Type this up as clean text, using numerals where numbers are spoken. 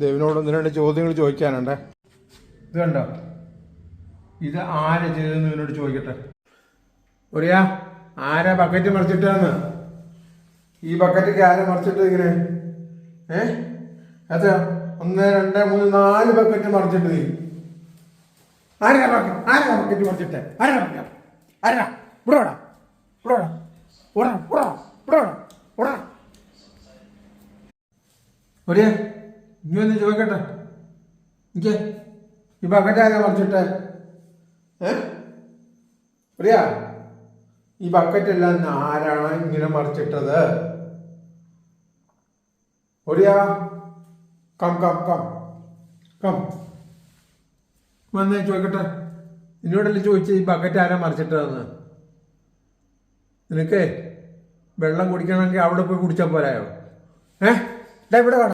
ദേവിനോട് ഒന്ന് രണ്ട് ചോദ്യങ്ങൾ ചോദിക്കാനുണ്ടേ. ഇത് കണ്ടോ, ഇത് ആരാ ചെയ്തതെന്ന് ഇവനോട് ചോദിക്കട്ടെ. ഒരയാ, ആരാ ബക്കറ്റ് മറിച്ചിട്ടാന്ന്? ഈ ബക്കറ്റൊക്കെ ആരാ മറിച്ചിട്ട് ഇങ്ങനെ? അതെ, 1 2 3 4 ബക്കറ്റ് മറിച്ചിട്ട് നീ ആരാ ബക്കറ്റ് മറിച്ചിട്ട്? ആരാ ഇവിടെ ഒരേ ഇനി ഒന്ന് ചോദിക്കട്ടെ, എനിക്ക് ഈ ബക്കറ്റ് ആരാ മറിച്ചിട്ട്? ഒരയാ, ഈ ബക്കറ്റ് എല്ലാം ആരാണ് ഇങ്ങനെ മറിച്ചിട്ടത്? ഒരയാ, കം വന്നേ ചോദിക്കട്ടെ. എന്നോടല്ലേ ചോദിച്ച ഈ ബക്കറ്റ് ആരാ മറിച്ചിട്ടതെന്ന്? നിനക്ക് വെള്ളം കുടിക്കണമെങ്കിൽ അവിടെ പോയി കുടിച്ചാൽ പോരായോ? ഇവിടെ വേണം.